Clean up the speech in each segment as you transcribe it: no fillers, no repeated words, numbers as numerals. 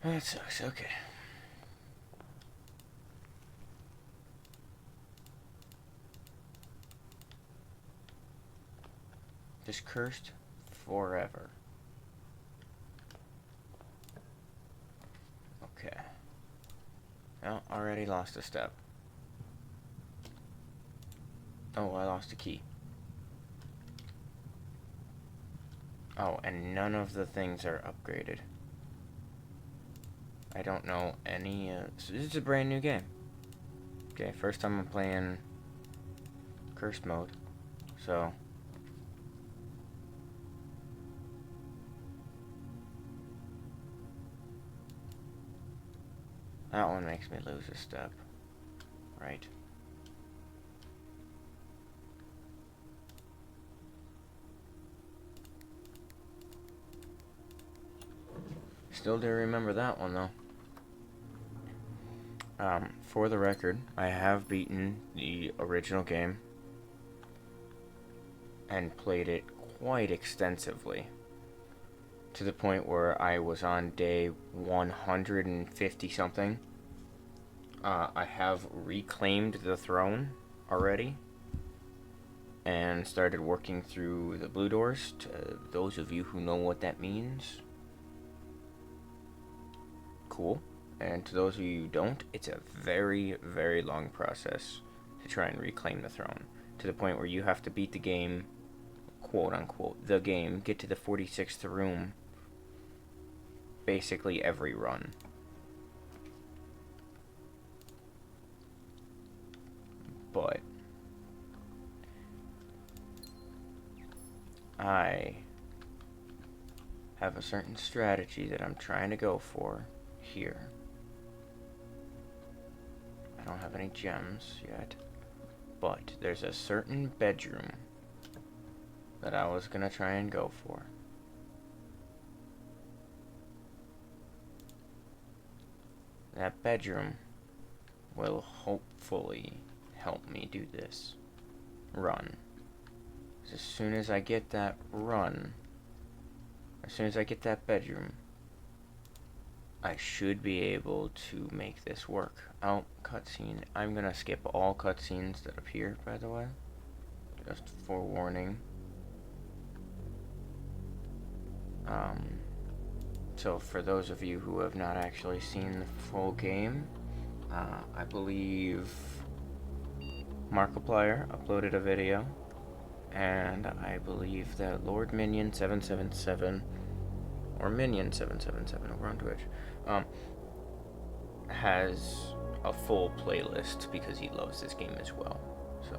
That sucks, okay. Just cursed forever. Okay. Well, already lost a step. Oh, I lost a key. Oh, and none of the things are upgraded. I don't know any, so this is a brand new game. Okay, first time I'm playing cursed mode, so. That one makes me lose a step. Right. Still do remember that one, though. For the record, I have beaten the original game and played it quite extensively, to the point where I was on day 150 something. I have reclaimed the throne already and started working through the blue doors. To those of you who know what that means, cool. And to those of you who don't, it's a very, very long process to try and reclaim the throne, to the point where you have to beat the game, quote unquote, the game, get to the 46th room basically every run. But I have a certain strategy that I'm trying to go for here. I don't have any gems yet, but there's a certain bedroom that I was gonna try and go for. That bedroom will hopefully help me do this run. As soon as I get that run, as soon as I get that bedroom, I should be able to make this work. Oh, cutscene. I'm gonna skip all cutscenes that appear, by the way. Just forewarning. So for those of you who have not actually seen the full game, I believe Markiplier uploaded a video, and I believe that Lord Minion 777 or Minion 777 over on Twitch has a full playlist because he loves this game as well. So,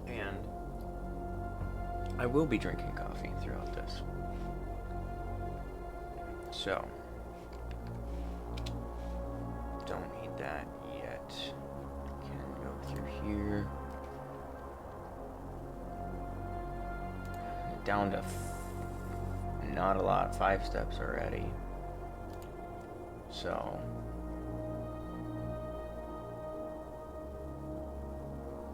and I will be drinking coffee throughout this. So, don't need that yet. Can go through here. Down to not a lot, 5 steps already. So,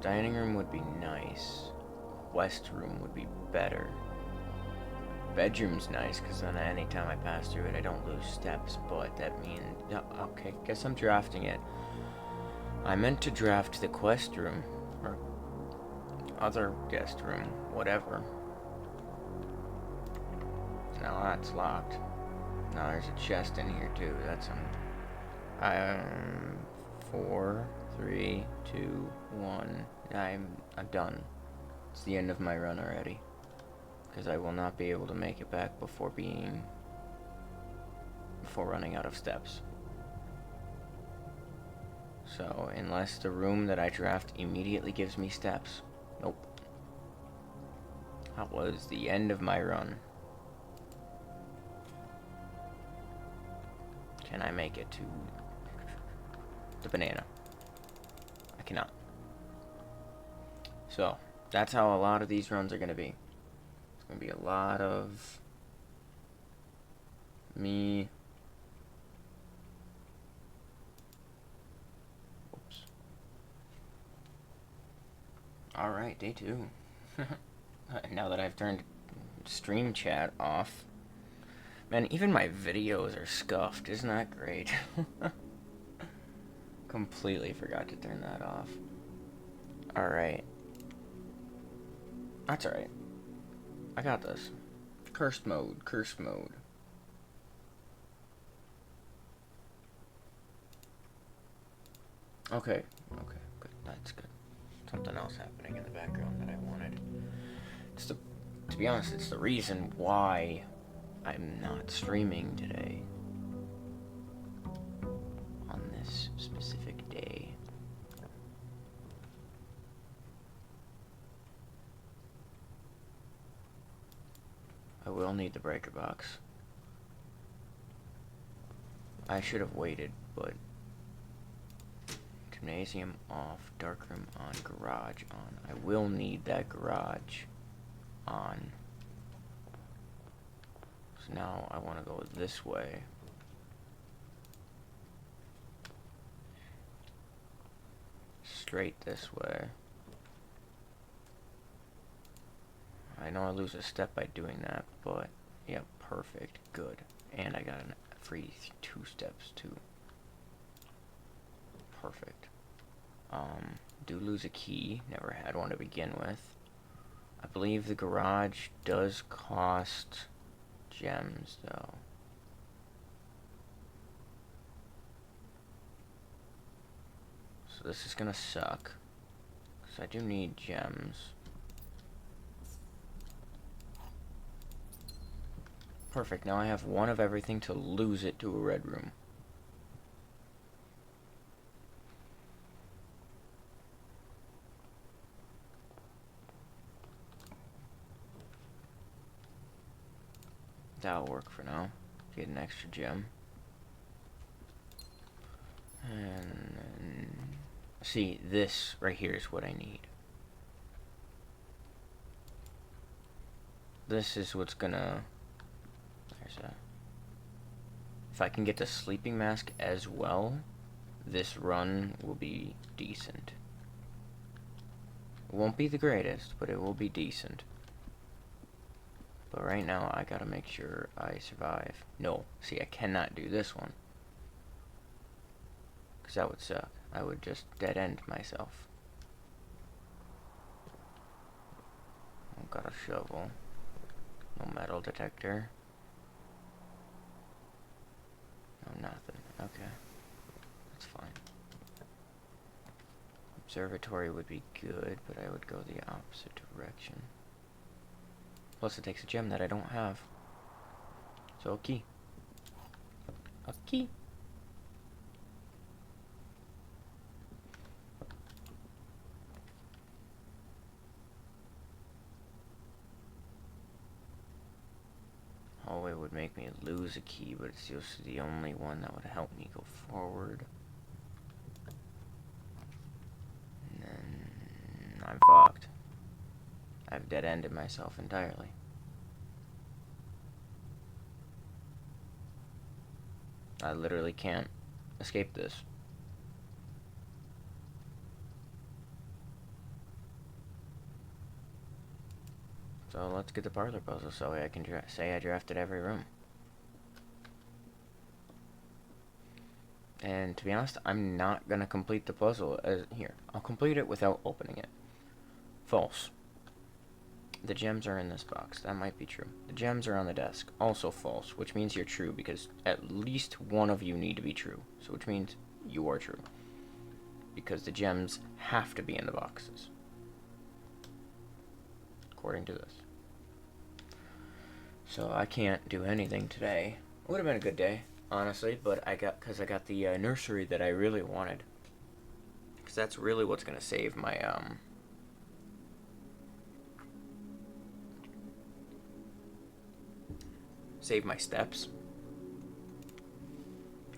dining room would be nice. Quest room would be better. Bedroom's nice because then anytime I pass through it I don't lose steps, but that means, okay, guess I'm drafting it. I meant to draft the quest room, or other guest room, whatever. Now that's locked. Now there's a chest in here too. That's some. 4, 3, 2, 1. I'm done. It's the end of my run already, because I will not be able to make it back before running out of steps. So unless the room that I draft immediately gives me steps, nope. That was the end of my run. Can I make it to the banana? I cannot. So, that's how a lot of these runs are going to be. It's going to be a lot of me. Oops. Alright, day 2. Now that I've turned stream chat off, Man, even my videos are scuffed. Isn't that great? Completely forgot to turn that off. Alright. That's alright. I got this. Cursed mode. Cursed mode. Okay. Okay. Good. That's good. Something else happening in the background that I wanted. To be honest, it's the reason why I'm not streaming today. On this specific day. I will need the breaker box. I should have waited, but gymnasium off, darkroom on, garage on. I will need that garage on. So now I want to go this way. Straight this way. I know I lose a step by doing that, but yeah, perfect, good. And I got a free 2 steps too. Perfect. Do lose a key, never had one to begin with. I believe the garage does cost gems though. So this is gonna suck, because I do need gems. Perfect, now I have one of everything to lose it to a red room. That'll work for now. Get an extra gem. And see, this right here is what I need. This is what's gonna... There's a... If I can get the sleeping mask as well, this run will be decent. It won't be the greatest, but it will be decent. But right now, I gotta make sure I survive. No, see, I cannot do this one. Because that would suck. I would just dead end myself. I've got a shovel. No metal detector. No, nothing. Okay. That's fine. Observatory would be good, but I would go the opposite direction. Plus it takes a gem that I don't have. So a key. A key. Hallway would make me lose a key, but it's just the only one that would help me go forward. And then I'm fucked. I've dead-ended myself entirely. I literally can't escape this. So let's get the parlor puzzle so I can say I drafted every room. And to be honest, I'm not gonna complete the puzzle here. I'll complete it without opening it. False. The gems are in this box. That might be true. The gems are on the desk. Also false, which means you're true, because at least one of you need to be true. So which means you are true. Because the gems have to be in the boxes. According to this. So I can't do anything today. It would have been a good day, honestly, but because I got the nursery that I really wanted. Because that's really what's going to save my, save my steps,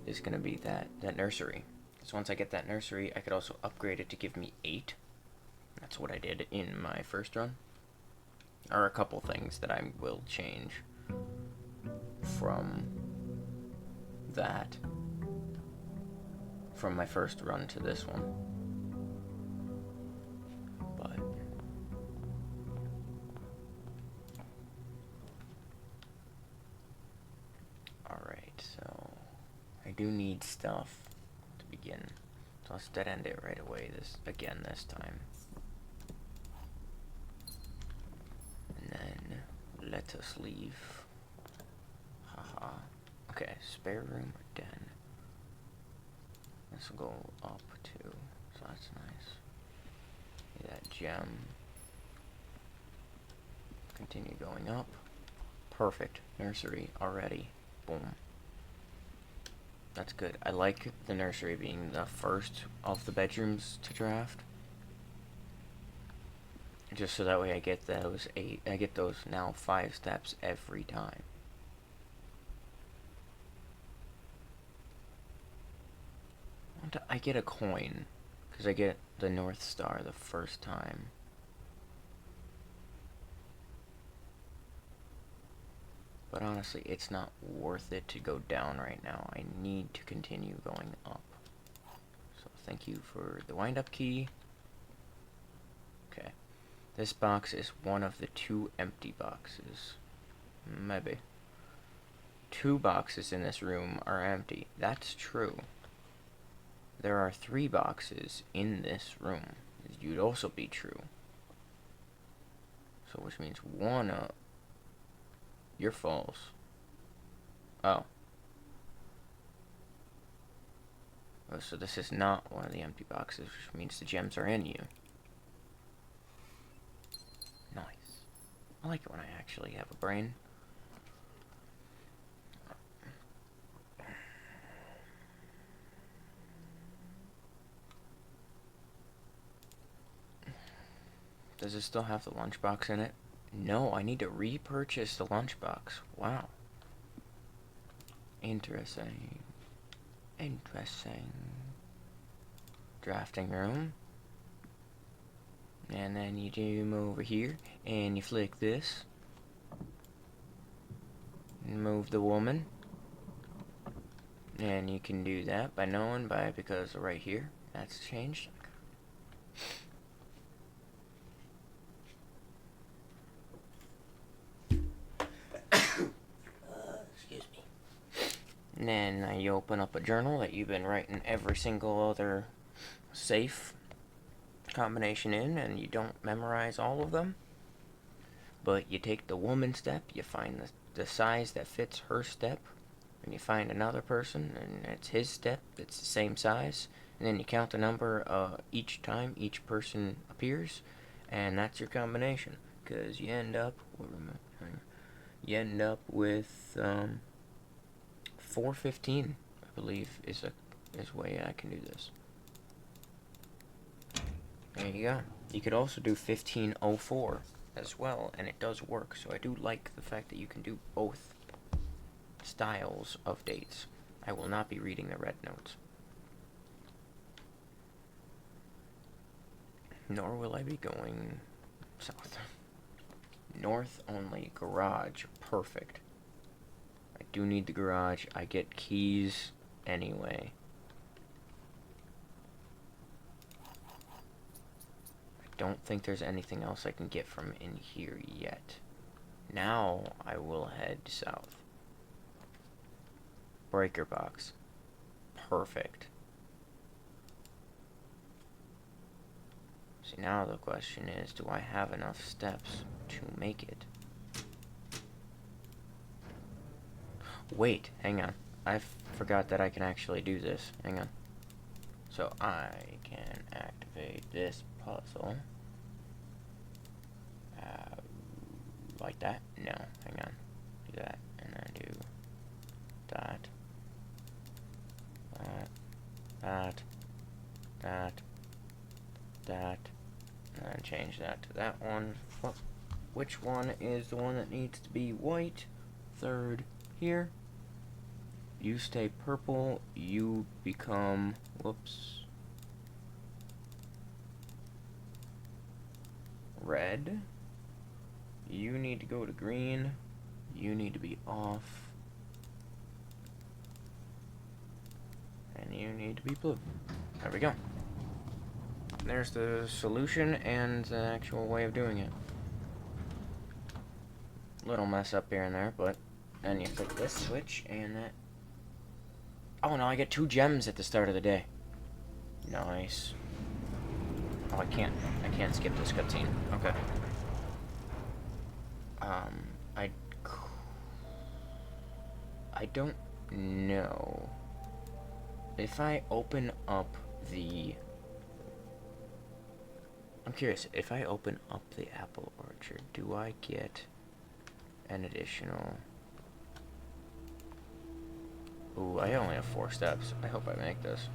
is going to be that nursery. So once I get that nursery, I could also upgrade it to give me 8. That's what I did in my first run. There are a couple things that I will change from that, from my first run to this one. But so I do need stuff to begin. So let's dead end it right away this time. And then let us leave. Haha. Okay, spare room or den. This will go up too, so that's nice. That gem. Continue going up. Perfect. Nursery already. Boom. That's good. I like the nursery being the first of the bedrooms to draft. Just so that way I get those now 5 steps every time. I get a coin because I get the North Star the first time. But honestly, it's not worth it to go down right now. I need to continue going up. So thank you for the wind-up key. Okay. This box is one of the 2 empty boxes. Maybe. 2 boxes in this room are empty. That's true. There are 3 boxes in this room. You'd also be true. So which means one you're false. Oh. Oh, so this is not one of the empty boxes, which means the gems are in you. Nice. I like it when I actually have a brain. Does it still have the lunchbox in it? No, I need to repurchase the lunchbox. Wow. Interesting. Interesting. Drafting room. And then you do move over here, and you flick this. And move the woman. And you can do that because right here, that's changed. And then you open up a journal that you've been writing every single other safe combination in, and you don't memorize all of them. But you take the woman step, you find the size that fits her step, and you find another person, and it's his step, it's the same size, and then you count the number each time each person appears, and that's your combination. Because you end up with 415, I believe, is a way I can do this. There you go. You could also do 1504 as well, and it does work. So I do like the fact that you can do both styles of dates. I will not be reading the red notes. Nor will I be going south. North only. Garage. Perfect. I do need the garage. I get keys anyway. I don't think there's anything else I can get from in here yet. Now I will head south. Breaker box. Perfect. See, now the question is, do I have enough steps to make it? Wait, hang on. I forgot that I can actually do this. Hang on. So I can activate this puzzle. Like that? No, hang on. Do that, and then do that. That. And then change that to that one. Which one is the one that needs to be white? Third here. You stay purple, you become, whoops, red. You need to go to green. You need to be off. And you need to be blue. There we go. There's the solution and the actual way of doing it. Little mess up here and there, but then you click this switch and that Oh, now I get 2 gems at the start of the day. Nice. Oh, I can't skip this cutscene. Okay. I don't know if I open up the... I'm curious, if I open up the apple orchard, do I get an additional... Ooh, I only have 4 steps. I hope I make this.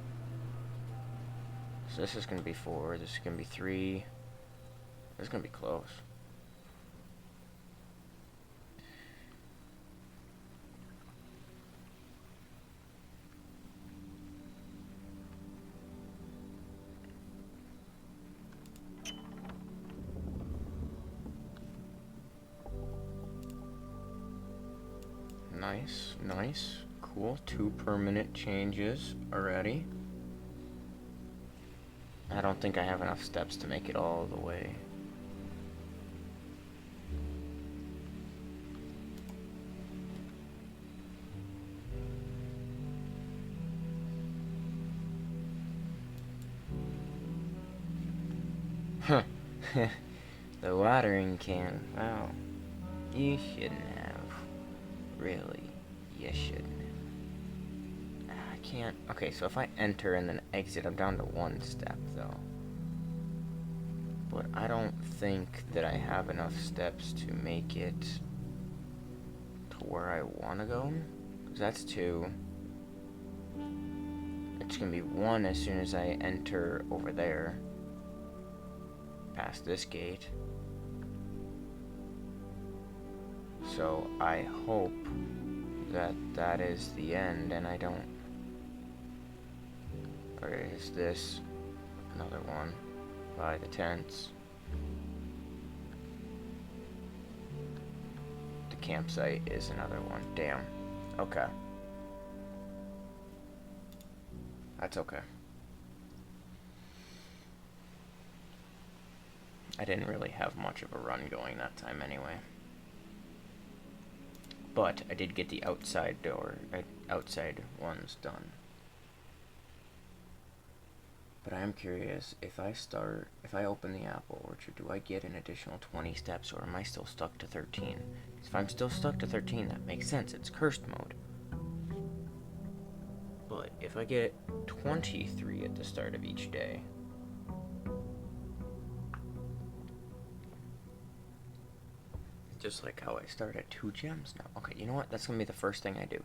So this is going to be 4, this is going to be 3. This is going to be close. Nice, nice. Cool. 2 permanent changes already. I don't think I have enough steps to make it all the way. Huh. The watering can. Wow. You shouldn't have. Really. You shouldn't have. I can't. Okay, so if I enter and then exit, I'm down to 1 step, though. But I don't think that I have enough steps to make it to where I want to go. Because that's 2. It's going to be 1 as soon as I enter over there. Past this gate. So I hope that that is the end and I don't... Or is this another one by the tents? The campsite is another one. Damn. Okay. That's okay. I didn't really have much of a run going that time anyway. But I did get the outside ones done. But I am curious, if I open the apple orchard, do I get an additional 20 steps, or am I still stuck to 13? If I'm still stuck to 13, that makes sense, it's cursed mode. But if I get 23 at the start of each day, just like how I start at 2 gems now. Okay, you know what? That's gonna be the first thing I do.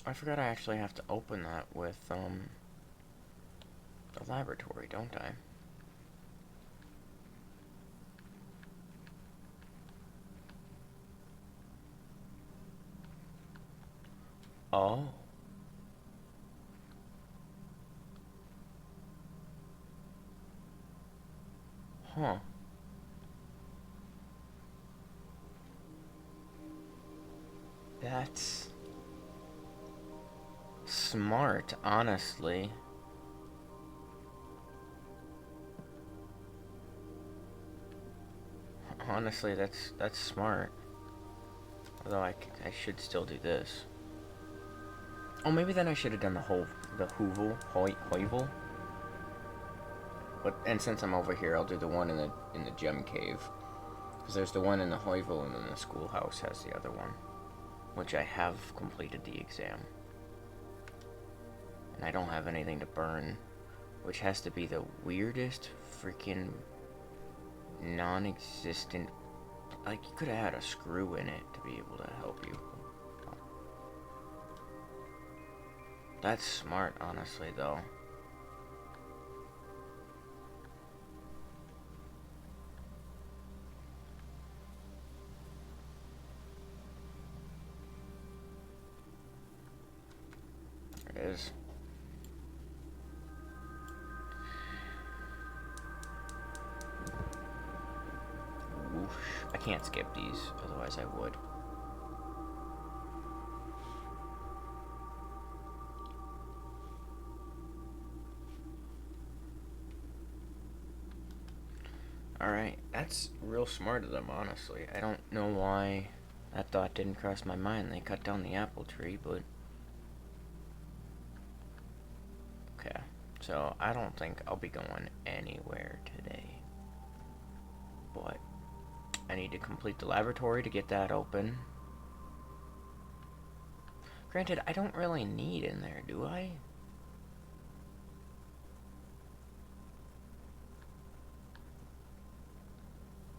I forgot I actually have to open that with, the laboratory, don't I? Oh. Huh. That's smart, honestly. Honestly, that's smart. Although I should still do this. Oh, maybe then I should have done the Hoovel. But and since I'm over here, I'll do the one in the gem cave, because there's the one in the Hoovel, and then the schoolhouse has the other one, which I have completed the exam, and I don't have anything to burn, which has to be the weirdest freaking non-existent. Like, you could have had a screw in it to be able to help you. That's smart, honestly, though. There it is. Whoosh. I can't skip these, otherwise I would. Alright, that's real smart of them, honestly. I don't know why that thought didn't cross my mind. They cut down the apple tree, but... Okay, so I don't think I'll be going anywhere today. But I need to complete the laboratory to get that open. Granted, I don't really need in there, do I?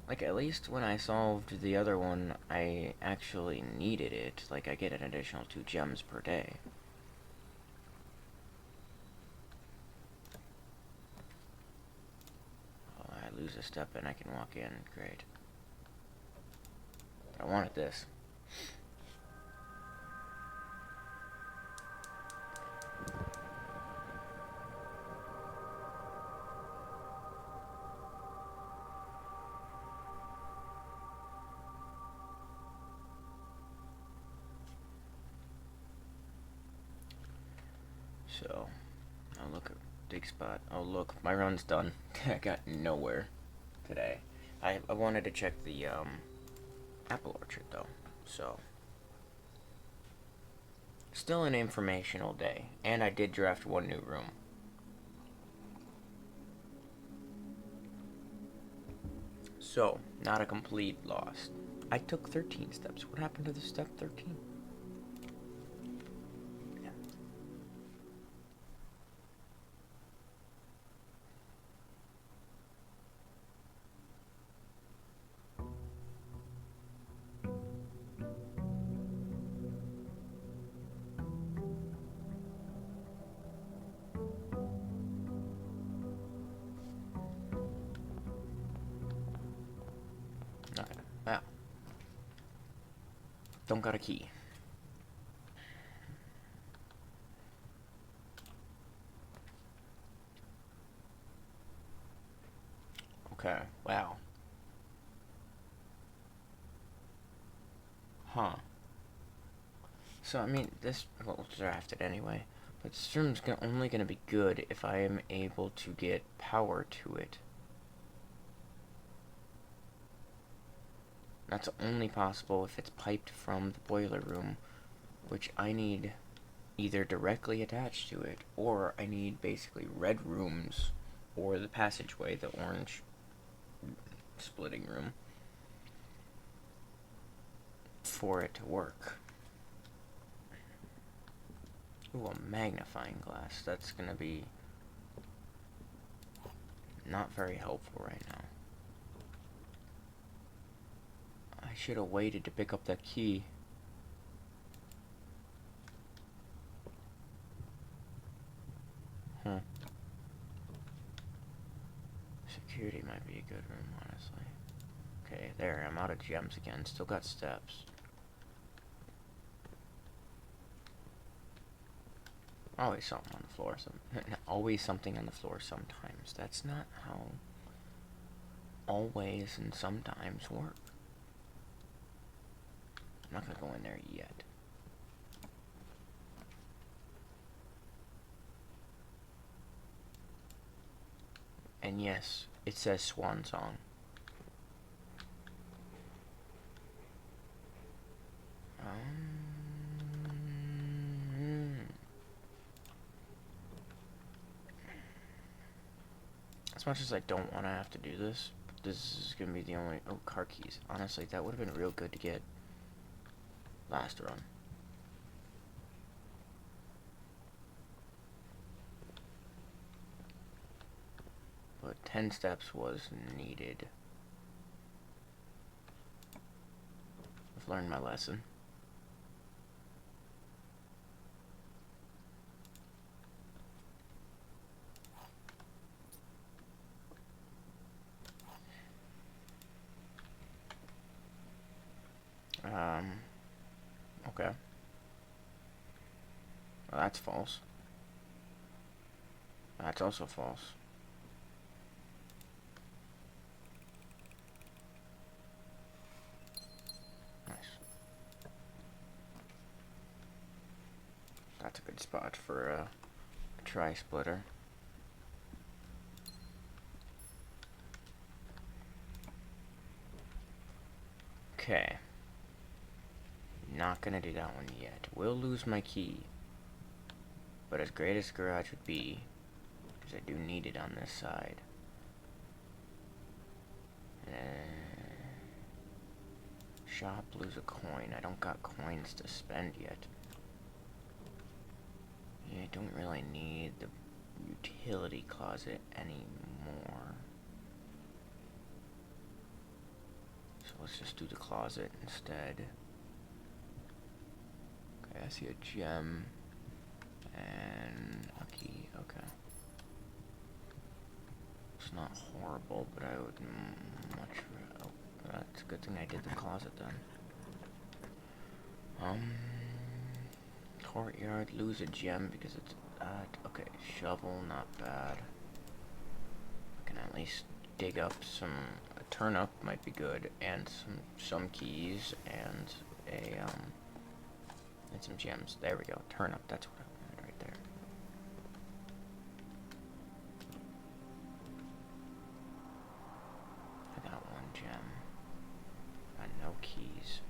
Like, at least when I solved the other one, I actually needed it. Like, I get an additional 2 gems per day. Oh, I lose a step and I can walk in. Great. I wanted this. So, oh look, dig spot. Oh look, my run's done. I got nowhere today. I wanted to check the apple orchard though. So, still an informational day, and I did draft 1 new room. So, not a complete loss. I took 13 steps. What happened to the step 13? Okay, well, don't got a key. Okay, wow. Huh. So, I mean, this, well, we'll draft it anyway. But this room's only going to be good if I am able to get power to it. That's only possible if it's piped from the boiler room, which I need either directly attached to it, or I need basically red rooms, or the passageway, the orange splitting room, for it to work. Ooh, a magnifying glass. That's gonna be not very helpful right now. I should have waited to pick up that key. Huh. Security might be a good room, honestly. Okay, there, I'm out of gems again. Still got steps. Always something on the floor. Always something on the floor sometimes. That's not how always and sometimes work. I'm not gonna go in there yet. And yes, it says Swan Song. As much as I don't want to have to do this, this is going to be the only... Oh, car keys. Honestly, that would have been real good to get last run. But 10 steps was needed. I've learned my lesson. Okay. Well, that's false. That's also false. Nice. That's a good spot for a tri-splitter. Okay. Not gonna do that one yet. Will lose my key. But as great as garage would be, because I do need it on this side. Shop, lose a coin. I don't got coins to spend yet. Yeah, I don't really need the utility closet anymore. So let's just do the closet instead. Okay, I see a gem and a key. Okay. It's not horrible, but I would much. Oh, that's a good thing I did the closet then. Courtyard, lose a gem because it's okay, shovel, not bad. I can at least dig up some. A turnip might be good, and some keys and and some gems. There we go. Turnip. That's what I wanted right there. I got one gem. Got no keys.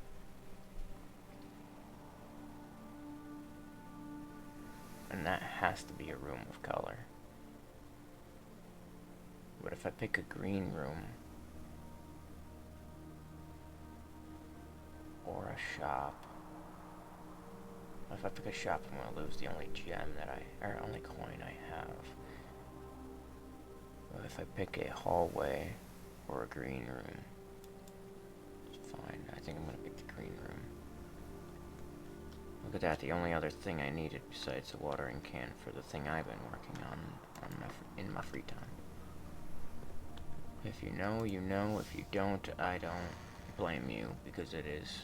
And that has to be a room of color. But if I pick a green room or a shop, if I pick a shop, I'm gonna lose the only gem or only coin I have. But if I pick a hallway or a green room, it's fine. I think I'm gonna pick the green room. Look at that, the only other thing I needed besides the watering can for the thing I've been working on in my free time. If you know, you know. If you don't, I don't blame you, because it is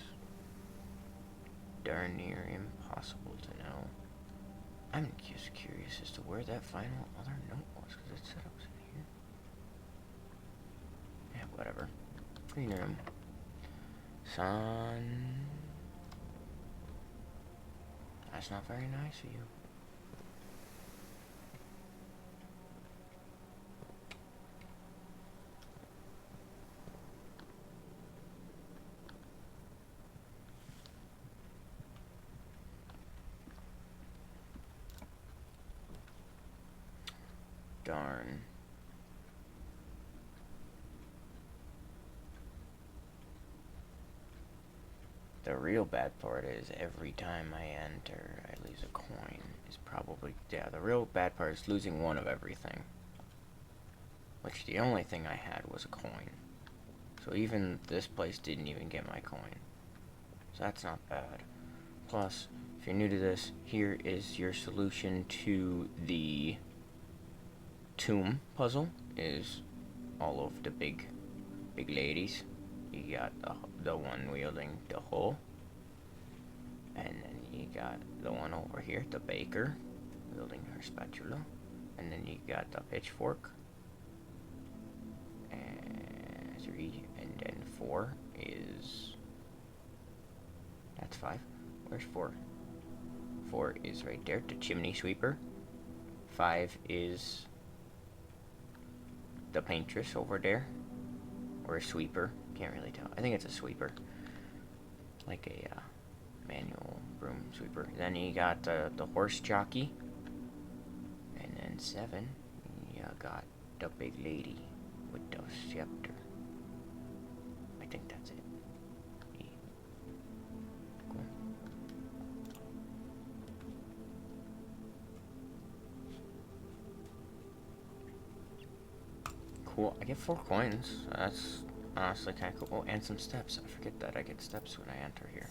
darn near impossible to know. I'm just curious as to where that final other note was, because it said it was in here. Yeah, whatever. Green room. Son. That's not very nice of you. Darn. The real bad part is every time I enter, I lose a coin. Is probably, yeah, the real bad part is losing one of everything. Which the only thing I had was a coin. So even this place didn't even get my coin. So that's not bad. Plus, if you're new to this, here is your solution to the tomb puzzle. Is all of the big ladies. You got the one wielding the hoe, and then you got the one over here, the baker, wielding her spatula, and then you got the pitchfork, and 3, and then 4 is, that's 5, where's 4? 4 is right there, the chimney sweeper. 5 is the paintress over there, or a sweeper, can't really tell. I think it's a sweeper, like a manual broom sweeper. Then you got the horse jockey, and then 7, you got the big lady with the scepter. I think that's it. Yeah. Cool. Cool. I get 4 coins. That's honestly kind of cool. Oh, and some steps. I forget that I get steps when I enter here.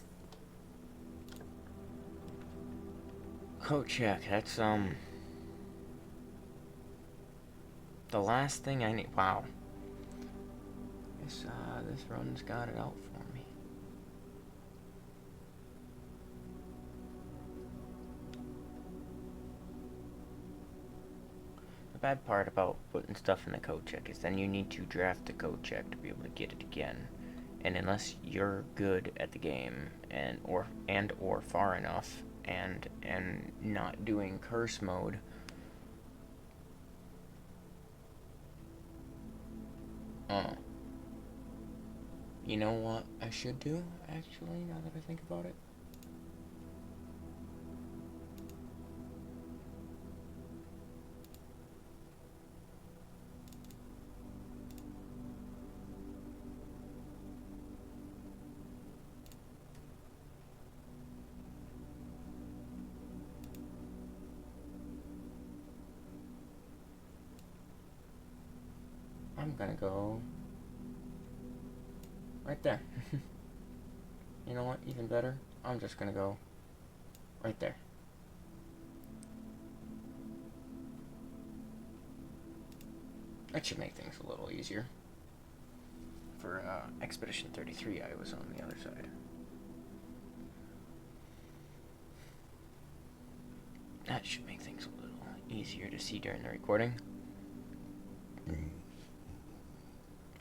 Coat check. That's the last thing I need. Wow. This run's got it out for me. The bad part about putting stuff in the code check is then you need to draft the code check to be able to get it again. And unless you're good at the game and or far enough and not doing curse mode, You know what I should do, actually, now that I think about it? I'm gonna go right there. You know what? Even better. I'm just gonna go right there. That should make things a little easier. For Expedition 33, I was on the other side. That should make things a little easier to see during the recording.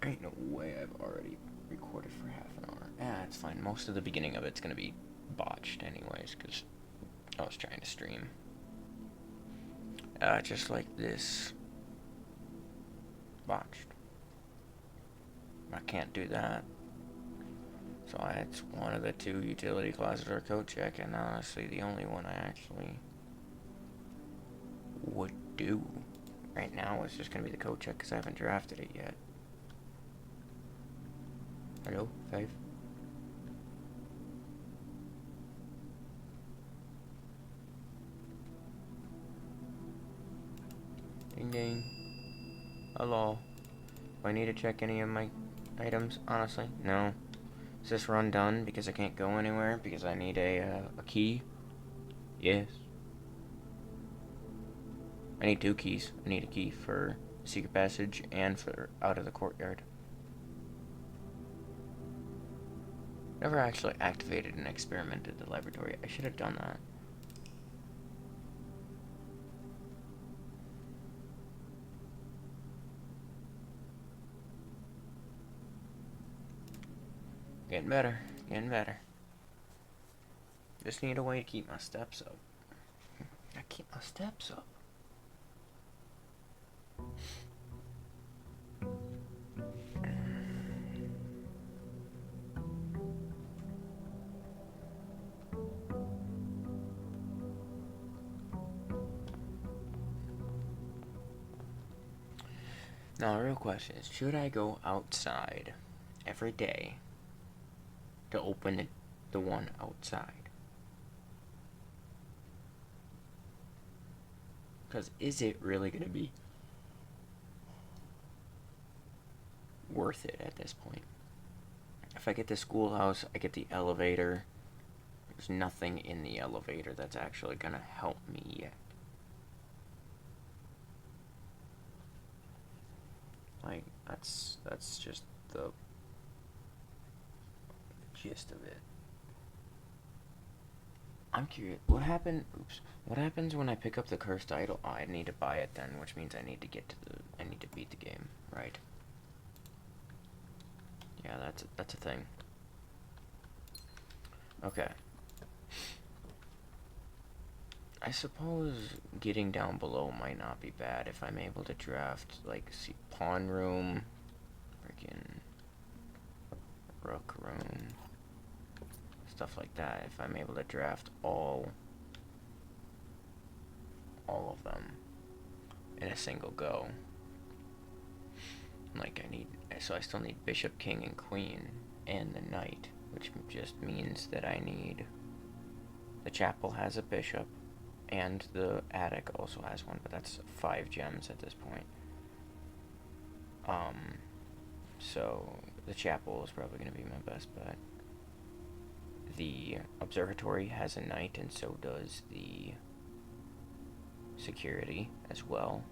Ain't no way I've already recorded for half an hour. It's fine. Most of the beginning of it's gonna be botched anyways, because I was trying to stream. Just like this. Botched. I can't do that. So it's one of the two utility classes or code check, and honestly the only one I actually would do right now is just gonna be the code check because I haven't drafted it yet. Hello, Five? Ding ding. Hello. Do I need to check any of my items? Honestly, no. Is this run done because I can't go anywhere because I need a key? Yes. I need 2 keys. I need a key for secret passage and for out of the courtyard. Never actually activated and experimented the laboratory. I should have done that. Getting better. Getting better. Just need a way to keep my steps up. I keep my steps up. Now, the real question is, should I go outside every day to open the one outside? Because is it really going to be worth it at this point? If I get the schoolhouse, I get the elevator. There's nothing in the elevator that's actually going to help me yet. Like, that's just the gist of it. I'm curious, what happens when I pick up the cursed idol? Oh, I need to buy it then, which means I need to beat the game, right? Yeah, that's a thing. Okay. I suppose getting down below might not be bad if I'm able to draft, like, see, pawn room, freaking rook room, stuff like that. If I'm able to draft all of them in a single go. Like, so I still need bishop, king, and queen, and the knight, which just means that I need, the chapel has a bishop, and the attic also has one, but that's 5 gems at this point. So the chapel is probably going to be my best bet. The observatory has a knight, and so does the security as well.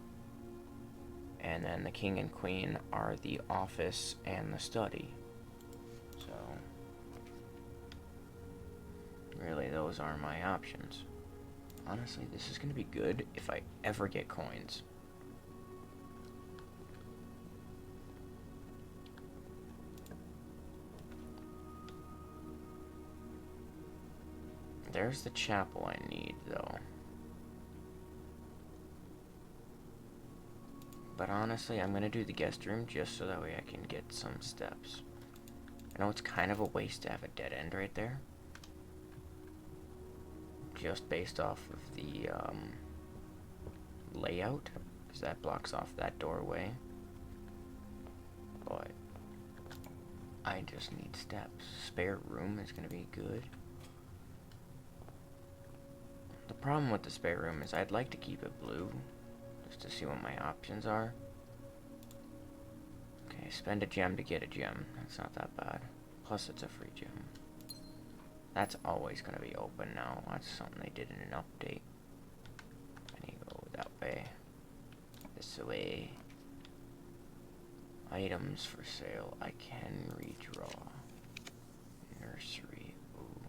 And then the king and queen are the office and the study. So really, those are my options. Honestly, this is going to be good if I ever get coins. There's the chapel I need, though. But honestly, I'm going to do the guest room just so that way I can get some steps. I know it's kind of a waste to have a dead end right there. Just based off of the layout, because that blocks off that doorway. But I just need steps. Spare room is going to be good. The problem with the spare room is I'd like to keep it blue, just to see what my options are. Okay, spend a gem to get a gem. That's not that bad. Plus it's a free gem. That's always going to be open now. That's something they did in an update. I need to go that way. This way. Items for sale. I can redraw. Nursery. Ooh.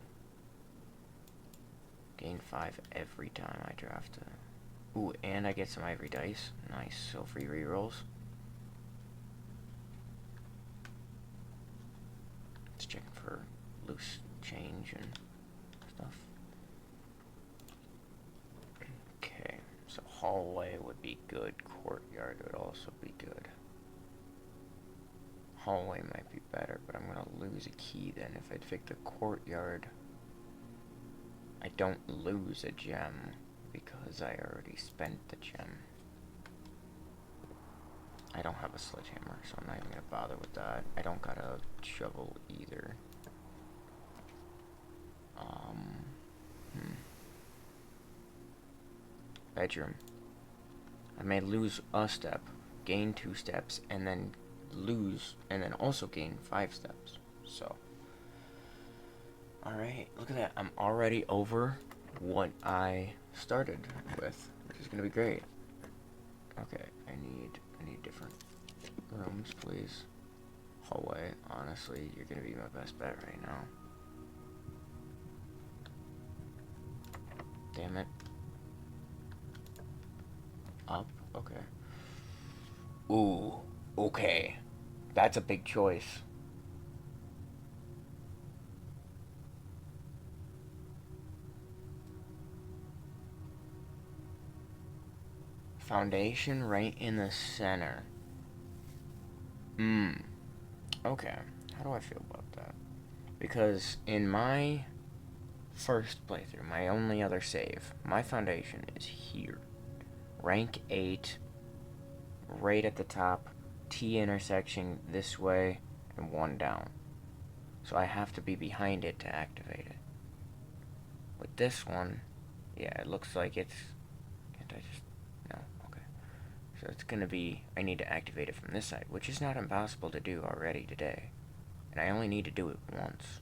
Gain 5 every time I draft a... Ooh, and I get some ivory dice. Nice. So free rerolls. Just checking for loose change and stuff. Okay. So hallway would be good. Courtyard would also be good. Hallway might be better, but I'm gonna lose a key then. If I pick the courtyard, I don't lose a gem because I already spent the gem. I don't have a sledgehammer, so I'm not even gonna bother with that. I don't got a shovel either. Bedroom. I may lose a step, gain 2 steps, and then lose, and then also gain 5 steps. So, alright, look at that. I'm already over what I started with, which is gonna be great. Okay, I need different rooms, please. Hallway, honestly, you're gonna be my best bet right now. Damn it. Up? Okay. Ooh, okay. That's a big choice. Foundation right in the center. Okay. How do I feel about that? Because in my first playthrough, my only other save, my foundation is here. Rank 8, right at the top, T intersection this way, and 1 down. So I have to be behind it to activate it. With this one, yeah, it looks like it's... Can't I just... No, okay. So it's gonna be... I need to activate it from this side, which is not impossible to do already today. And I only need to do it once.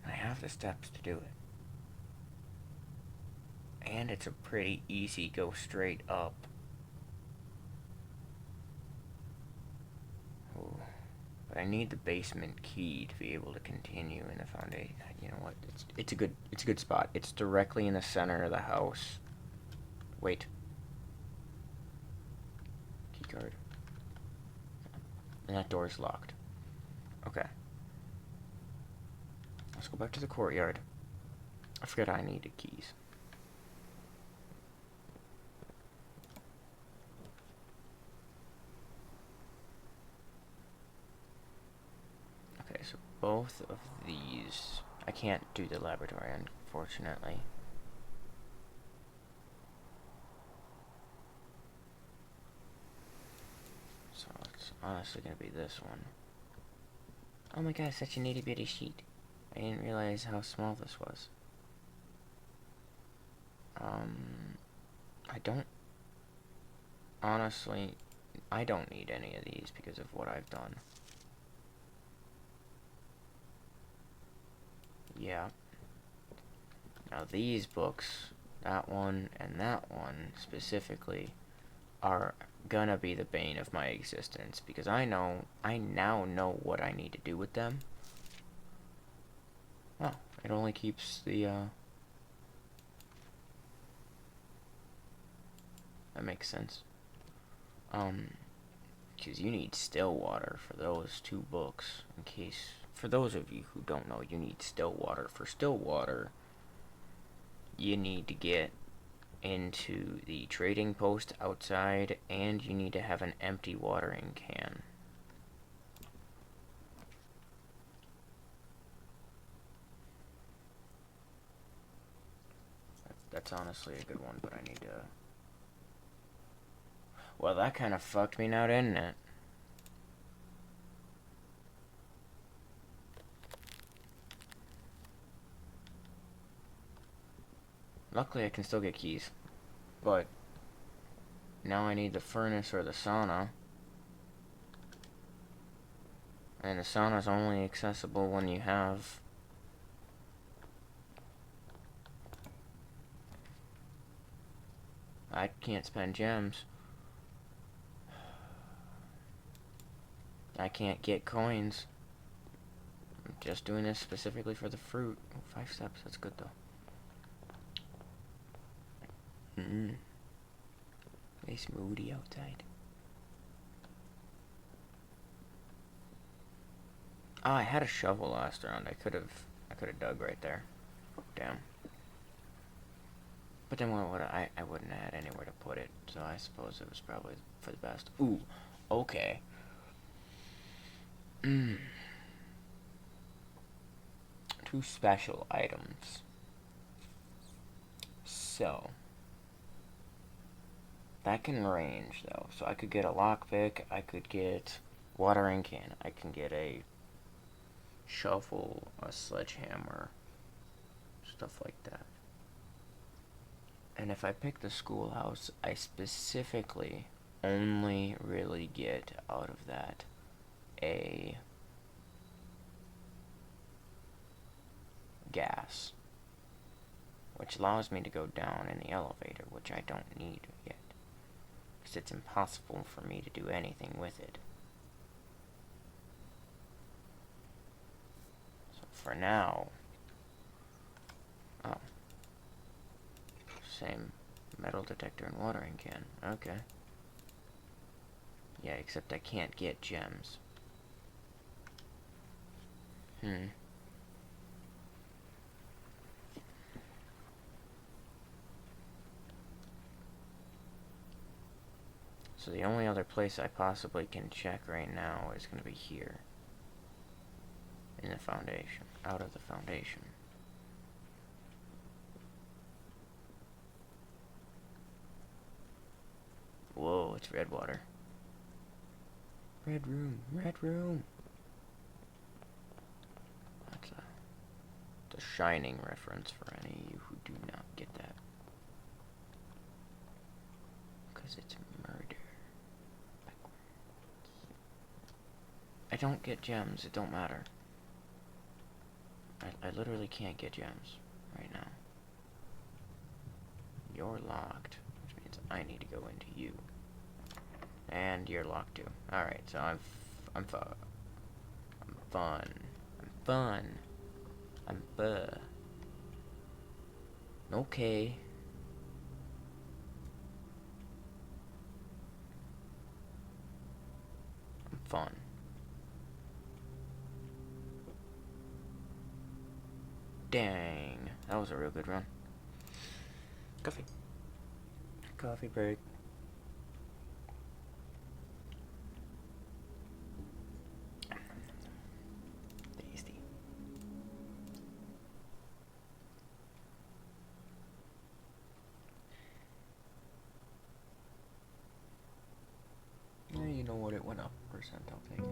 And I have the steps to do it. And it's a pretty easy go straight up. Ooh. But I need the basement key to be able to continue in the foundation. You know what? It's a good spot. It's directly in the center of the house. Wait. Keycard. And that door's locked. Okay. Let's go back to the courtyard. I forgot I needed keys. Okay, so both of these... I can't do the laboratory, unfortunately. So it's honestly gonna be this one. Oh my god, such an itty bitty sheet. I didn't realize how small this was. I don't... Honestly, I don't need any of these because of what I've done. Yeah. Now these books, that one and that one specifically, are gonna be the bane of my existence because I now know what I need to do with them. Oh, it only keeps the, that makes sense. Because you need still water for those 2 books. In case, for those of you who don't know, you need still water. For still water, you need to get into the trading post outside, and you need to have an empty watering can. that's honestly a good one, but I need to... Well, that kind of fucked me now, didn't it? Luckily, I can still get keys. But now I need the furnace or the sauna. And the sauna's only accessible when you have... I can't spend gems. I can't get coins. I'm just doing this specifically for the fruit. 5 steps, that's good though. Nice moody outside. Oh, I had a shovel last round. I could have dug right there. Damn. But then what would I wouldn't have had anywhere to put it, so I suppose it was probably for the best. Ooh, okay. 2 special items. So that can range though. So I could get a lockpick, I could get watering can, I can get a shovel, a sledgehammer, stuff like that. And if I pick the schoolhouse, I specifically only really get out of that a gas, which allows me to go down in the elevator, which I don't need yet, because it's impossible for me to do anything with it. So for now, oh, same metal detector and watering can, okay. Yeah, except I can't get gems. So the only other place I possibly can check right now is going to be here. In the foundation. Out of the foundation. Whoa, it's red water. Red room, red room. That's the Shining reference for any of you who do not get that. Because it's murder. Backwards. I don't get gems, it don't matter. I literally can't get gems right now. You're locked, which means I need to go into you. And you're locked too. Alright, so I'm fun. Okay. I'm fun. Dang. That was a real good run. Coffee. Coffee break. Tasty. Yeah, you know what, it went up percent, I'll take it.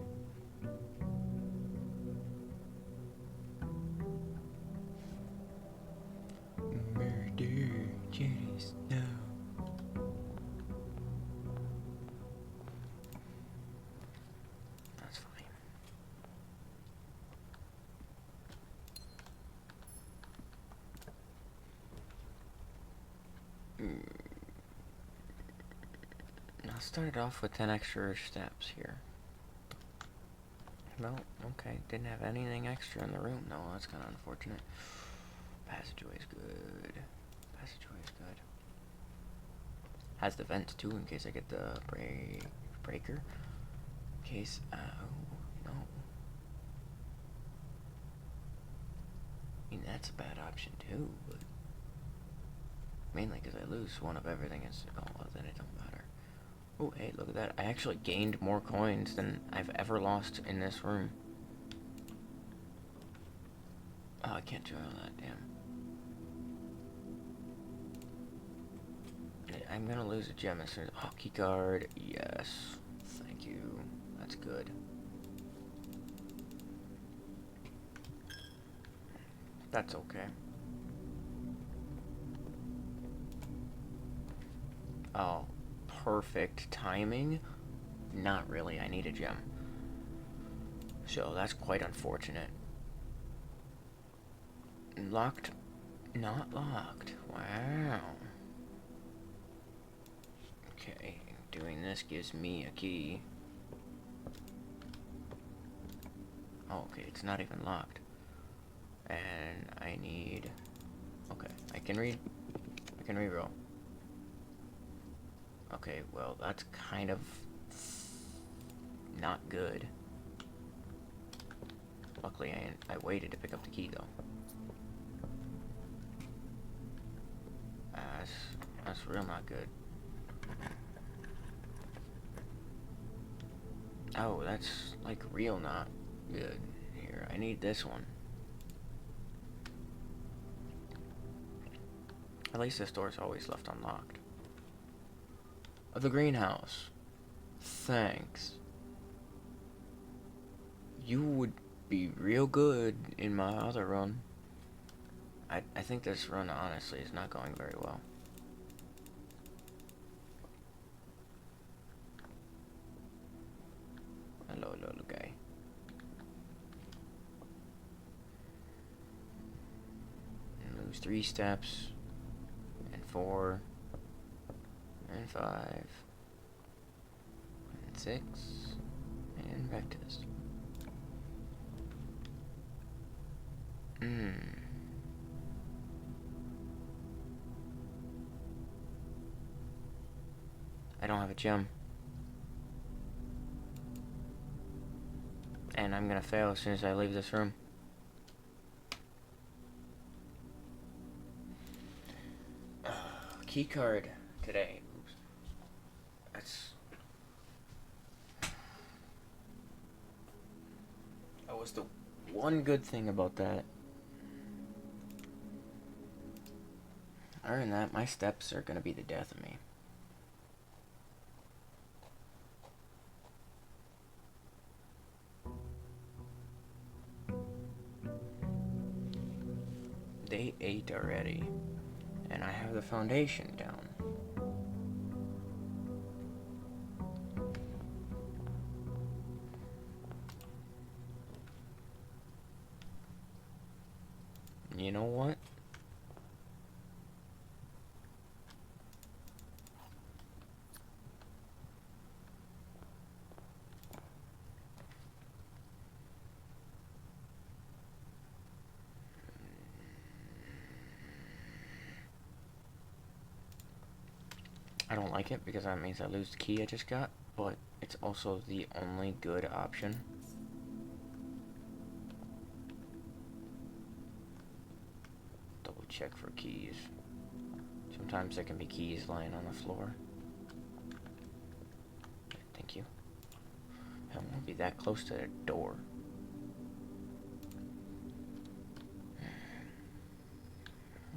Murder, Jerry Snow. That's fine. I'll start it off with 10 extra steps here. Well, okay, didn't have anything extra in the room. No, that's kind of unfortunate. Passageway's good. Passageway's good. Has the vents too, in case I get the breaker. In case, oh, no. I mean, that's a bad option too, but mainly because I lose one of everything. Oh, well, then it don't matter. Oh, hey, look at that. I actually gained more coins than I've ever lost in this room. Oh, I can't do all that, damn. I'm gonna lose a gem as soon as... Oh, key card. Yes. Thank you. That's good. That's okay. Oh, perfect timing. Not really. I need a gem. So that's quite unfortunate. Locked? Not locked. Wow. Okay, doing this gives me a key. Oh, okay, it's not even locked. And I need... Okay, I can reroll. Okay, well, that's kind of not good. Luckily, I waited to pick up the key, though. That's real not good. Oh, that's, like, real not good. Here, I need this one. At least this door's always left unlocked. The greenhouse. Thanks. You would be real good in my other run. I think this run, honestly, is not going very well. Hello, little guy. And lose 3 steps. And 4. And 5. And 6. And back to this. I don't have a gem. And I'm gonna fail as soon as I leave this room. Key card today. Oops. That was the one good thing about that. Other than that, my steps are gonna be the death of me. Day 8 already, and I have the foundation down. You know what? I don't like it because that means I lose the key I just got, but it's also the only good option. Double check for keys. Sometimes there can be keys lying on the floor. Thank you. I won't be that close to the door.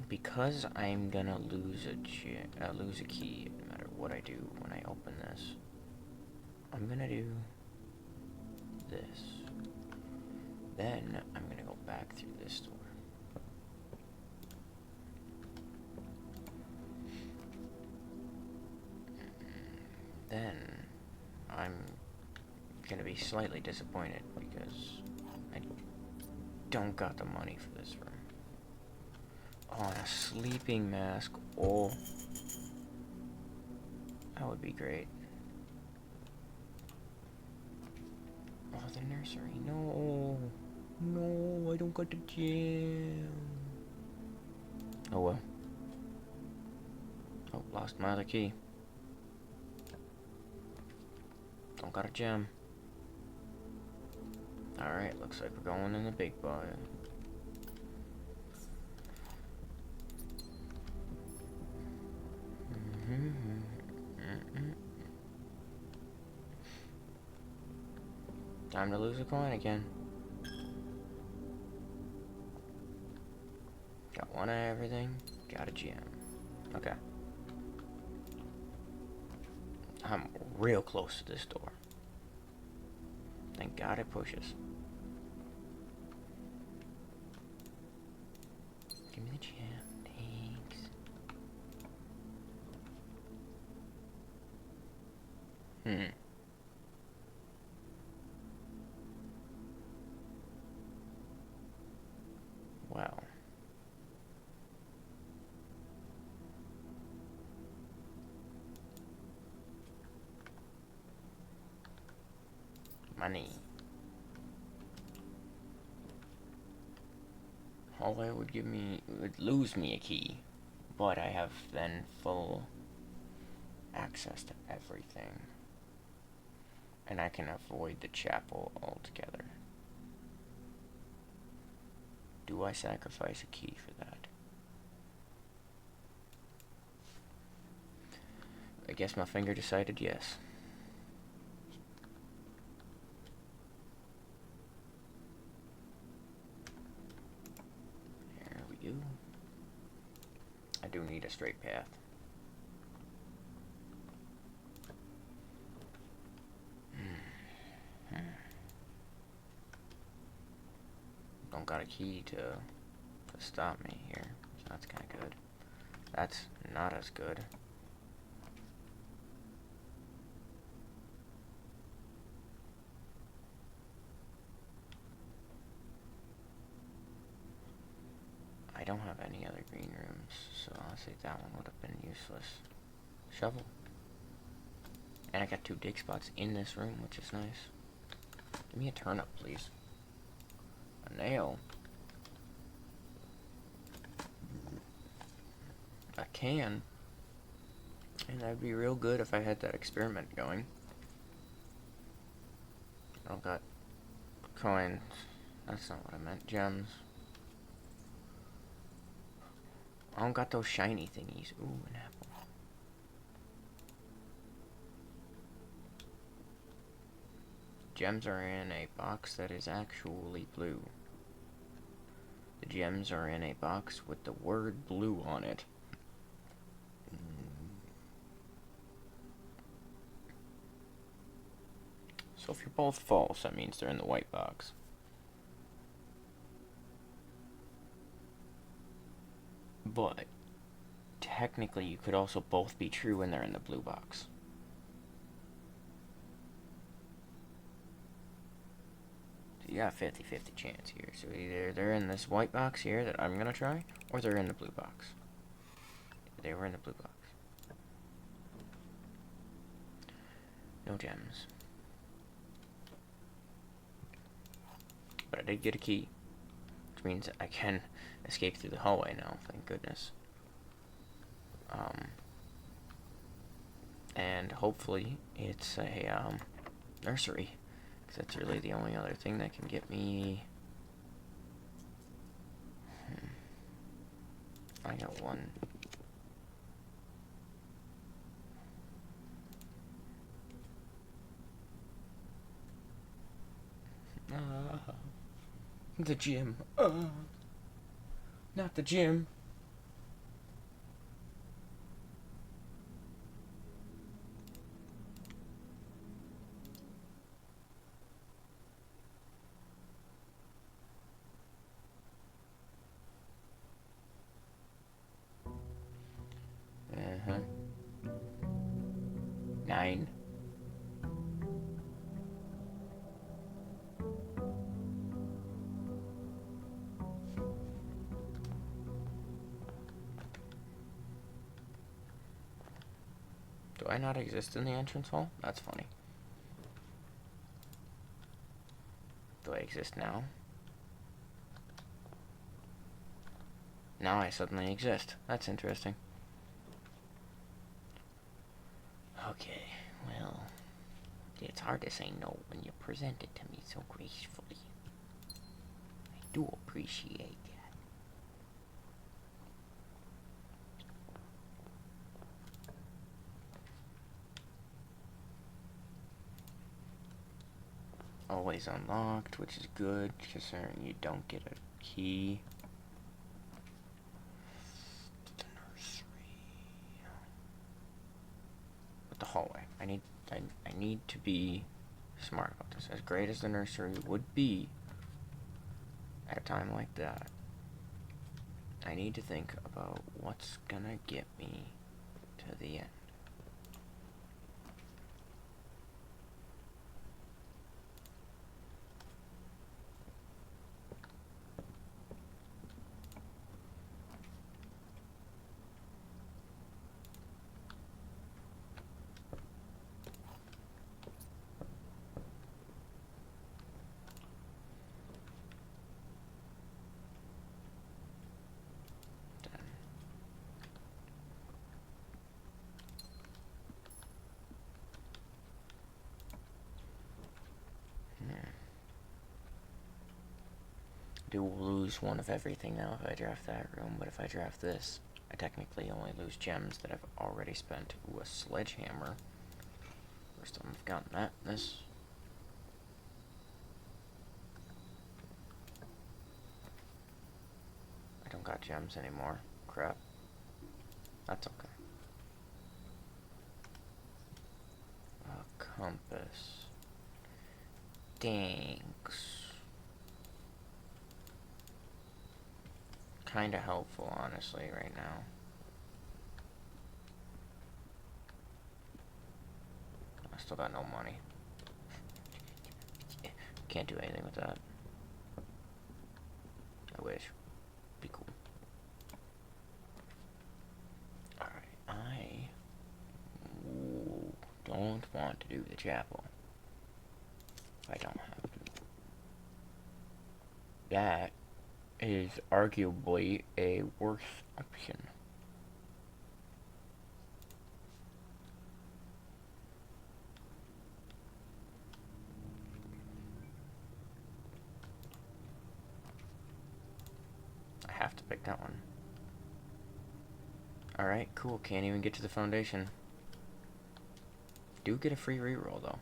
Because I'm gonna lose a key no matter what I do when I open this, I'm gonna do this. Then I'm gonna go back through this door. Then I'm gonna be slightly disappointed because I don't got the money for this room. Oh, a sleeping mask. Oh, that would be great. Oh, the nursery. No. No, I don't got the gem. Oh well. Oh, lost my other key. Don't got a gem. Alright, looks like we're going in the big boy. Time to lose a coin again. Got one of everything. Got a gem. Okay. I'm real close to this door. Thank God it pushes. Give me the gem. Thanks. Well. Money. Hallway would lose me a key, but I have then full access to everything. And I can avoid the chapel altogether. Do I sacrifice a key for that? I guess my finger decided yes. There we go. I do need a straight path. Don't got a key to stop me here, so that's kind of good. That's not as good. I don't have any other green rooms, so I'll say that one would have been useless. Shovel. And I got 2 dig spots in this room, which is nice. Give me a turnip, please. A nail. A can. And that'd be real good if I had that experiment going. I don't got coins. That's not what I meant. Gems. I don't got those shiny thingies. Ooh, an apple. Gems are in a box that is actually blue. The gems are in a box with the word blue on it. So if you're both false, that means they're in the white box. But technically you could also both be true when they're in the blue box. So you got a 50-50 chance here. So either they're in this white box here that I'm gonna try, or they're in the blue box. They were in the blue box. No gems. But I did get a key, which means I can escape through the hallway now, thank goodness. And hopefully it's a nursery, because that's really the only other thing that can get me. I got one. The gym. Not the gym. Uh-huh. 9. Do I not exist in the entrance hall? That's funny. Do I exist now? Now I suddenly exist. That's interesting. Okay, well, it's hard to say no when you present it to me so gracefully. I do appreciate that. Always unlocked, which is good, considering you don't get a key. The nursery. With the hallway. I need I need to be smart about this. As great as the nursery would be at a time like that, I need to think about what's gonna get me to the end. Do lose one of everything now if I draft that room, but if I draft this, I technically only lose gems that I've already spent. Ooh, a sledgehammer. First time I've gotten that in this. I don't got gems anymore. Crap. That's okay. A compass. Thanks. Kinda helpful, honestly, right now. I still got no money. Can't do anything with that. I wish. Be cool. Alright, I don't want to do the chapel. I don't have to. That is arguably a worse option. I have to pick that one. Alright, cool. Can't even get to the foundation. Do get a free reroll, though.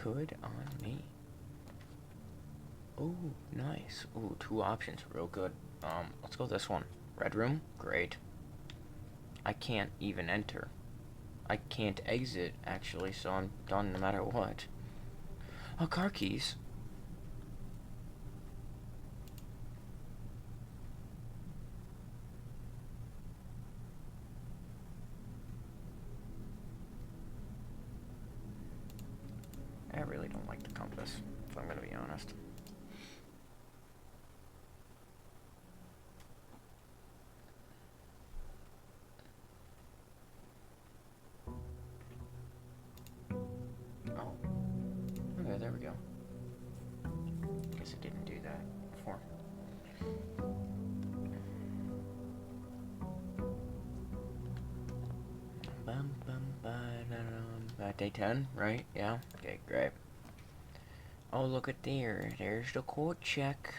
Good on me. Ooh, nice. Ooh, 2 options. Real good. Let's go this one. Red room? Great. I can't even enter. I can't exit, actually, so I'm done no matter what. Oh, car keys. I really don't like the compass, if I'm gonna be honest. Oh. Okay, there we go. Guess it didn't do that before. Day 10, right? Yeah? Okay, great. Oh, look at there. There's the code check.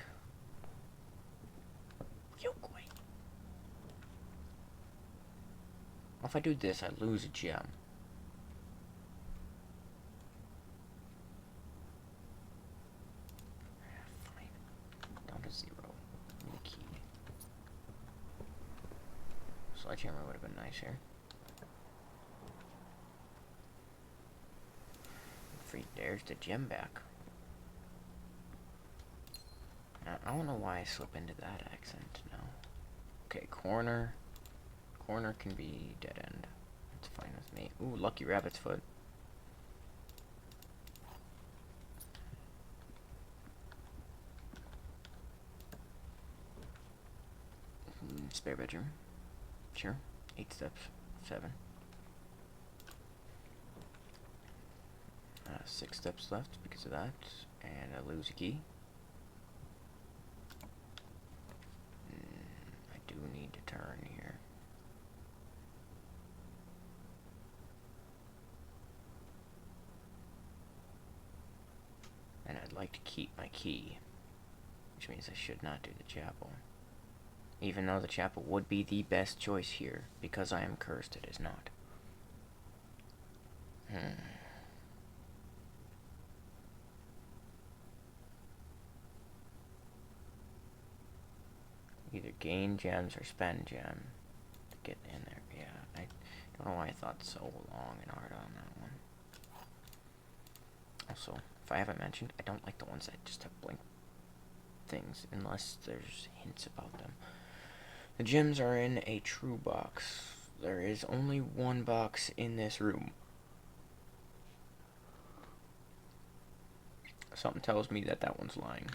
If I do this, I lose a gem. Fine. Down to 0. Need a key. Sledgehammer would have been nice here. Free, there's the gem back. I don't know why I slip into that accent now. Okay, corner. Corner can be dead end. That's fine with me. Ooh, lucky rabbit's foot. Spare bedroom. Sure. 8 steps. 7. 6 steps left because of that. And I lose a key. I do need to turn here. And I'd like to keep my key, which means I should not do the chapel. Even though the chapel would be the best choice here, because I am cursed, it is not. Either gain gems or spend gem to get in there. Yeah, I don't know why I thought so long and hard on that one. Also, if I haven't mentioned, I don't like the ones that just have blank things unless there's hints about them. The gems are in a true box. There is only one box in this room. Something tells me that that one's lying.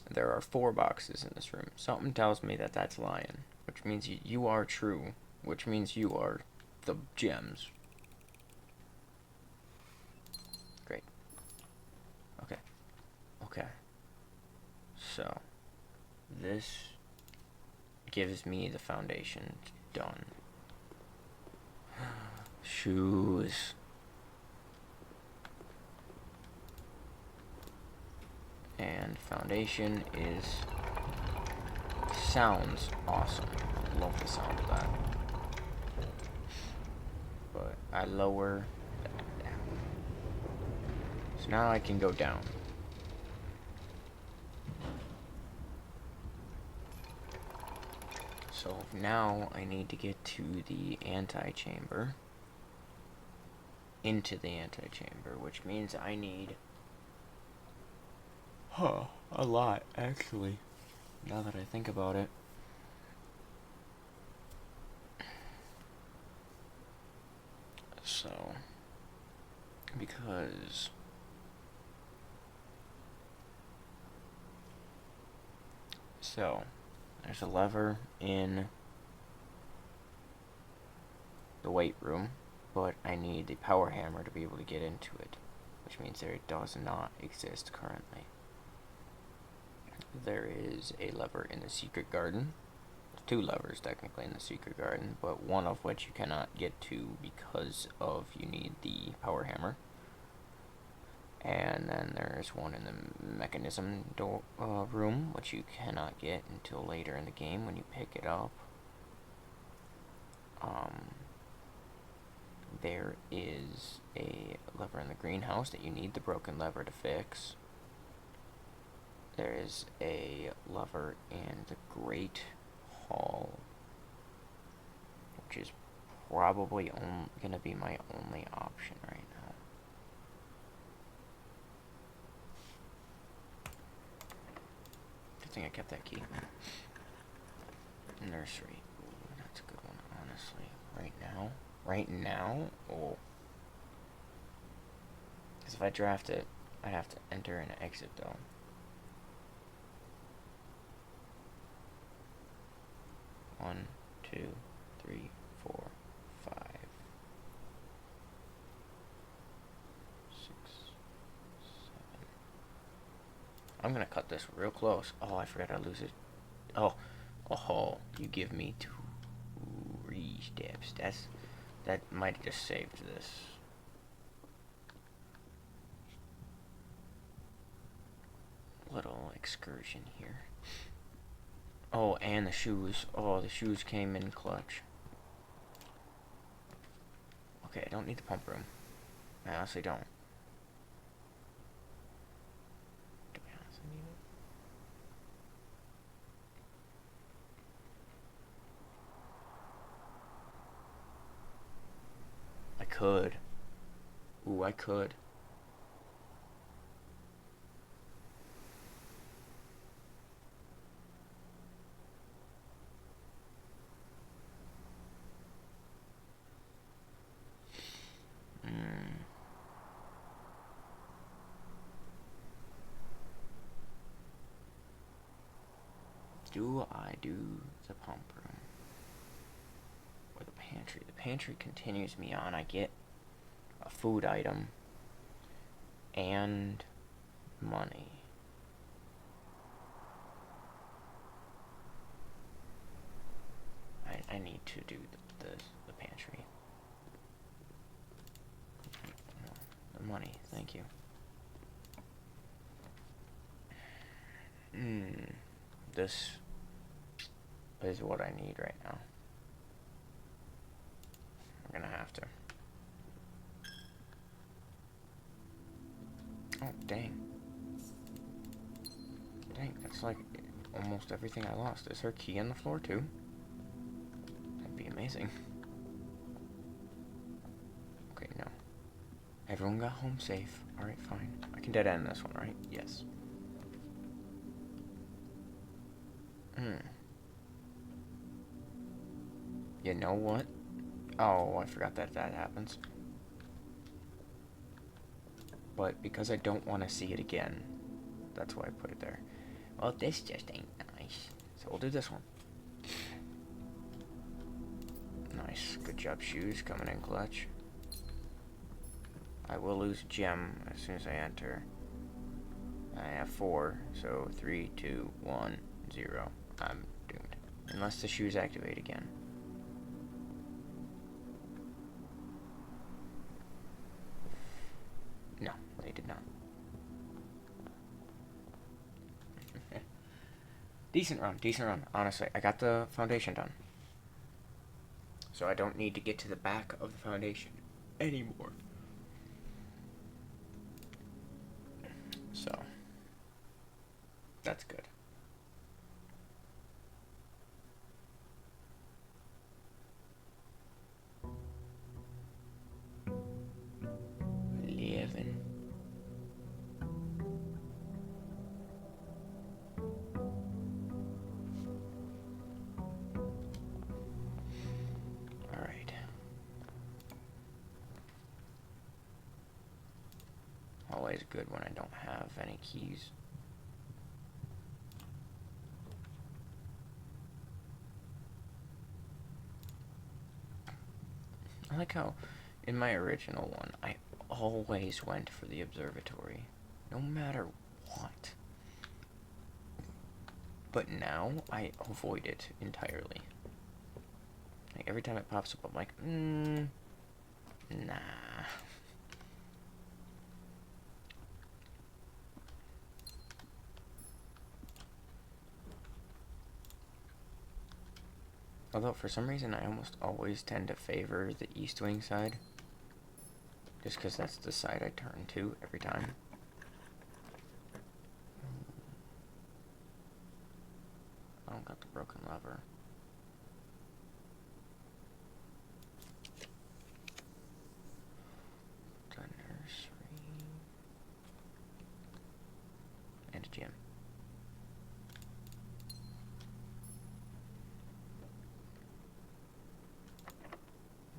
There are 4 boxes in this room. Something tells me that that's lying, which means you are true, which means you are the gems. Great. Okay. Okay. So, this gives me the foundation done. Shoes. And foundation sounds awesome. I love the sound of that. But I lower that down. So now I can go down. So now I need to get to the antechamber. Into the antechamber, which means I need a lot, actually, now that I think about it. So, because there's a lever in the weight room, but I need the power hammer to be able to get into it, which means there does not exist currently. There is a lever in the secret garden. 2 levers technically in the secret garden, but one of which you cannot get to because of you need the power hammer. And then there's one in the mechanism room, which you cannot get until later in the game when you pick it up. There is a lever in the greenhouse that you need the broken lever to fix. There is a lever in the Great Hall, which is probably going to be my only option right now. Good thing I kept that key. Nursery. Ooh, that's a good one, honestly. Right now? Oh. Because if I draft it, I'd have to enter and exit, though. One, 2, 3, 4, 5, 6, 7. I'm gonna cut this real close. Oh, I forgot I lose it. Oh, you give me 3 steps. That might have just saved this. Little excursion here. Oh, and the shoes. Oh, the shoes came in clutch. Okay, I don't need the pump room. I honestly don't. Do I honestly need it? I could. Ooh, I could. Do I do the pump room? Or the pantry? The pantry continues me on. I get a food item and money. I need to do the pantry. The money, thank you. This is what I need right now. I'm gonna have to. Oh, dang. Dang, that's like almost everything I lost. Is her key on the floor too? That'd be amazing. Everyone got home safe. Alright, fine. I can dead end this one, right? Yes. You know what? Oh, I forgot that happens. But because I don't want to see it again, that's why I put it there. Well, this just ain't nice. So we'll do this one. Nice. Good job, shoes. Coming in clutch. I will lose a gem as soon as I enter. I have 4, so 3, 2, 1, 0. I'm doomed. Unless the shoes activate again. No, they did not. Decent run. Honestly, I got the foundation done. So I don't need to get to the back of the foundation anymore. So, that's good. Alright. Always good when I don't have any keys. I like how in my original one I always went for the observatory, no matter what. But now I avoid it entirely. Like every time it pops up, I'm like, nah. Although for some reason I almost always tend to favor the east wing side. Just because that's the side I turn to every time. I don't got the broken lever. The nursery. And a gym.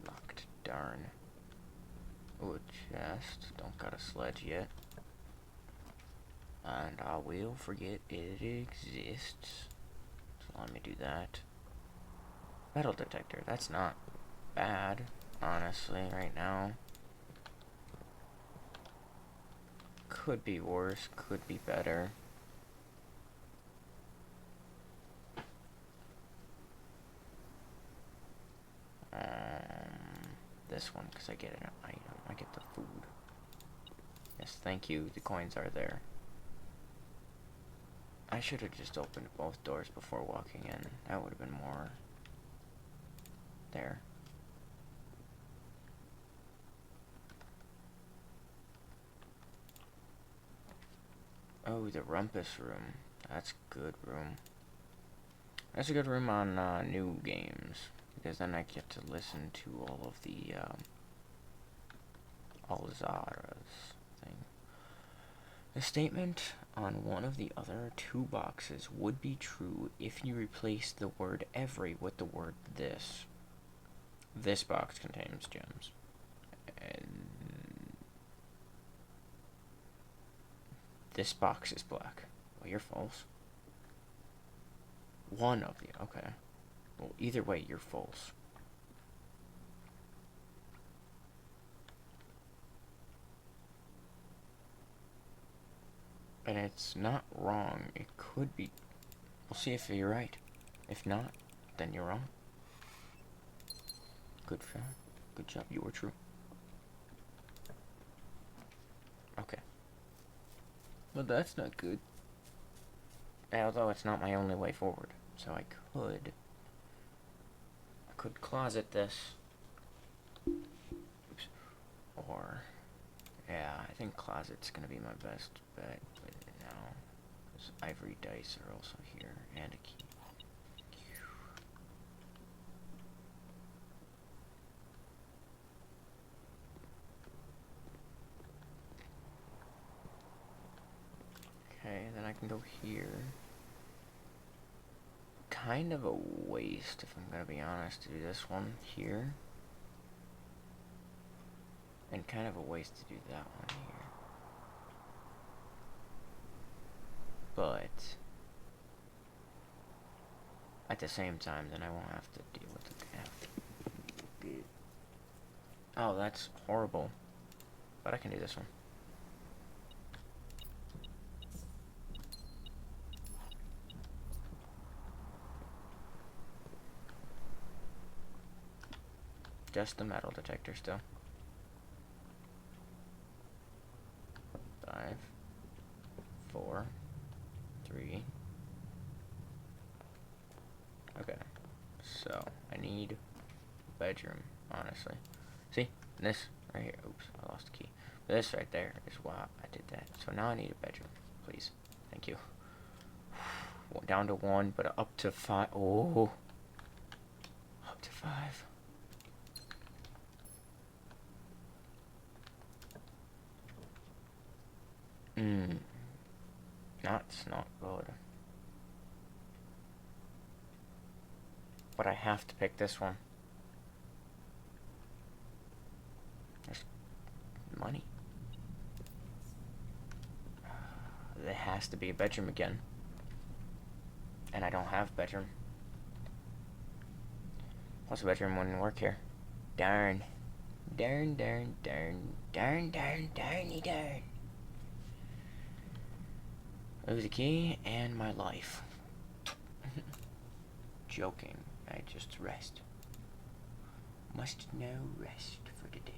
Locked, darn. Ooh, a chest. Don't got a sledge yet. And I will forget it exists. So let me do that. Metal detector. That's not bad, honestly, right now. Could be worse, could be better. This one, because I get an item. I get the food. Yes, thank you. The coins are there. I should have just opened both doors before walking in. That would have been more... there. Oh, the rumpus room. That's a good room. That's a good room on new games. Because then I get to listen to all of the, Alzara's thing. The statement on one of the other 2 boxes would be true if you replace the word every with the word this. This box contains gems. And this box is black. Well, you're false. One of the... okay. Well, either way, you're false. And it's not wrong. It could be. We'll see if you're right. If not, then you're wrong. Good job. Good job. You were true. Okay. Well, that's not good. Although it's not my only way forward. So I could closet this. Oops. Or... yeah, I think closet's gonna be my best bet now. Because ivory dice are also here, and a key. Go here. Kind of a waste, if I'm gonna be honest, to do this one here. And kind of a waste to do that one here. But at the same time, then I won't have to deal with the gap. Oh, that's horrible. But I can do this one. Just the metal detector still. 5, 4, 3. Okay. So, I need a bedroom, honestly. See? This right here. Oops, I lost the key. This right there is why I did that. So now I need a bedroom, please. Thank you. Down to 1, but up to 5. Oh. Up to 5. That's not good. But I have to pick this one. There's money. There has to be a bedroom again. And I don't have a bedroom. Plus a bedroom wouldn't work here. Darn. Darn, darn, darn. Darn, darn, darny, darn. Lose a key and my life. Joking. I just rest. Must now rest for the day.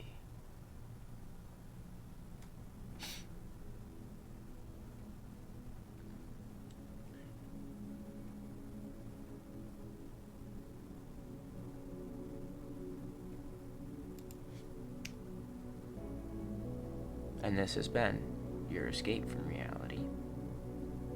And this has been your escape from reality.